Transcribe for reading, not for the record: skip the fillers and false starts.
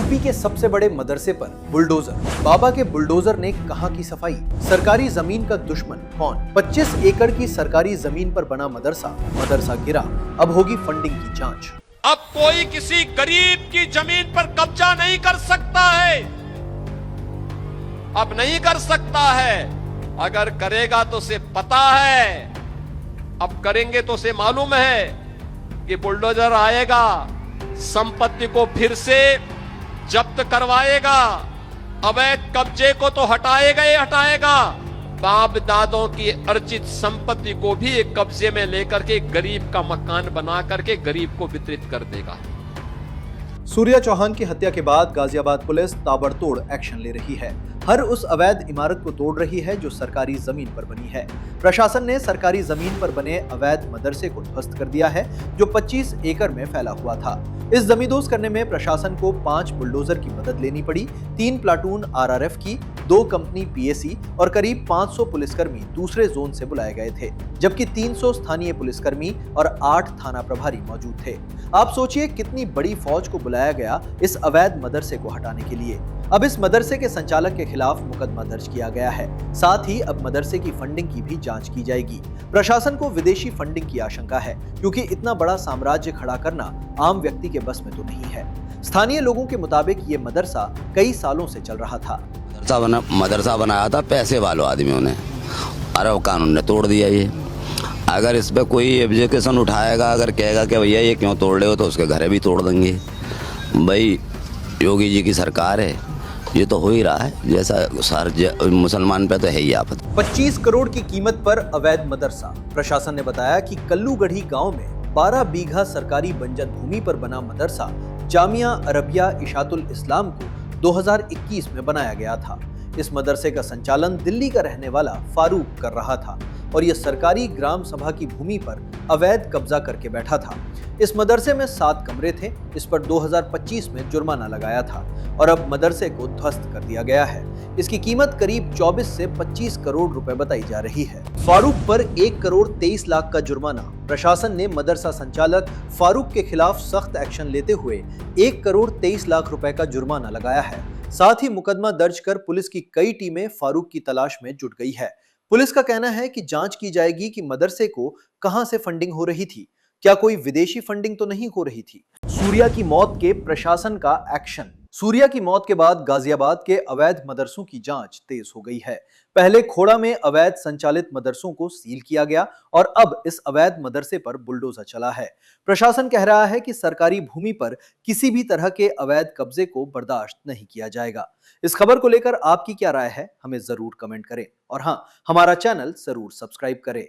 UP के सबसे बड़े मदरसे पर बुलडोजर। बाबा के बुलडोजर ने कहां की सफाई। सरकारी जमीन का दुश्मन कौन। 25 एकड़ की सरकारी जमीन पर बना मदरसा गिरा। अब होगी फंडिंग की जांच। अब कोई किसी गरीब की जमीन पर कब्जा नहीं कर सकता है। अब नहीं कर सकता है। अगर करेगा तो उसे पता है। अब करेंगे तो उसे मालूम है कि बुलडोजर आएगा, संपत्ति को फिर से जब्त करवाएगा, अवैध कब्जे को तो हटाएगा ही हटाएगा, बाप दादों की अर्जित संपत्ति को भी एक कब्जे में लेकर के गरीब का मकान बना करके गरीब को वितरित कर देगा। सूर्या चौहान की हत्या के बाद गाजियाबाद पुलिस ताबड़तोड़ एक्शन ले रही है। हर उस अवैध इमारत को तोड़ रही है जो सरकारी जमीन पर बनी है। प्रशासन ने सरकारी जमीन पर बने अवैध मदरसे को ध्वस्त कर दिया है जो 25 एकड़ में फैला हुआ था। इस जमींदोज करने में प्रशासन को 5 बुलडोजर की मदद लेनी पड़ी, 3 प्लाटून आरआरएफ की, 2 कंपनी पीएसी और करीब 500 पुलिसकर्मी दूसरे जोन से बुलाए गए थे, जबकि 300 स्थानीय पुलिसकर्मी और 8 थाना प्रभारी मौजूद थे। आप सोचिए कितनी बड़ी फौज को बुलाया गया इस अवैध मदरसे को हटाने के लिए। अब इस मदरसे के संचालक के खिलाफ मुकदमा दर्ज किया गया है। साथ ही अब मदरसे की फंडिंग की भी जांच की जाएगी। प्रशासन को विदेशी फंडिंग की आशंका है क्योंकि इतना बड़ा साम्राज्य खड़ा करना आम व्यक्ति के बस में तो नहीं है। स्थानीय लोगों के मुताबिक ये मदरसा कई सालों से चल रहा था। मदरसा बनाया था पैसे वालों आदमियों ने, अरब कानून ने तोड़ दिया ये। अगर इस पे कोई एब्जेक्शन उठाएगा, अगर कहेगा कि भैया ये क्यों तोड़ रहे हो, तो उसके घर भी तोड़ देंगे। भाई योगी जी की सरकार है, ये तो हो ही रहा है। जैसा मुसलमान पे तो है ही आफत। 25 करोड़ की कीमत पर अवैध मदरसा। प्रशासन ने बताया कि कल्लूगढ़ी गांव में 12 बीघा सरकारी बंजर भूमि पर बना मदरसा जामिया अरबिया इशातुल इस्लाम को 2021 में बनाया गया था। इस मदरसे का संचालन दिल्ली का रहने वाला फारूक कर रहा था और यह सरकारी ग्राम सभा की भूमि पर अवैध कब्जा करके बैठा था। इस मदरसे में 7 कमरे थे। इस पर 2025 में जुर्माना लगाया था और अब मदरसे को ध्वस्त कर दिया गया है। इसकी कीमत करीब 24 से 25 करोड़ रुपए बताई जा रही है। फारूक पर 1 करोड़ 23 लाख का जुर्माना। प्रशासन ने मदरसा संचालक फारूक के खिलाफ सख्त एक्शन लेते हुए 1 करोड़ 23 लाख रुपए का जुर्माना लगाया है। साथ ही मुकदमा दर्ज कर पुलिस की कई टीमें फारूक की तलाश में जुट गई है। पुलिस का कहना है कि जांच की जाएगी कि मदरसे को कहां से फंडिंग हो रही थी, क्या कोई विदेशी फंडिंग तो नहीं हो रही थी। सूर्या की मौत के प्रशासन का एक्शन। सूर्या की मौत के बाद गाजियाबाद के अवैध मदरसों की जांच तेज हो गई है। पहले खोड़ा में अवैध संचालित मदरसों को सील किया गया और अब इस अवैध मदरसे पर बुलडोजर चला है। प्रशासन कह रहा है कि सरकारी भूमि पर किसी भी तरह के अवैध कब्जे को बर्दाश्त नहीं किया जाएगा। इस खबर को लेकर आपकी क्या राय है, हमें जरूर कमेंट करें और हाँ, हमारा चैनल जरूर सब्सक्राइब करें।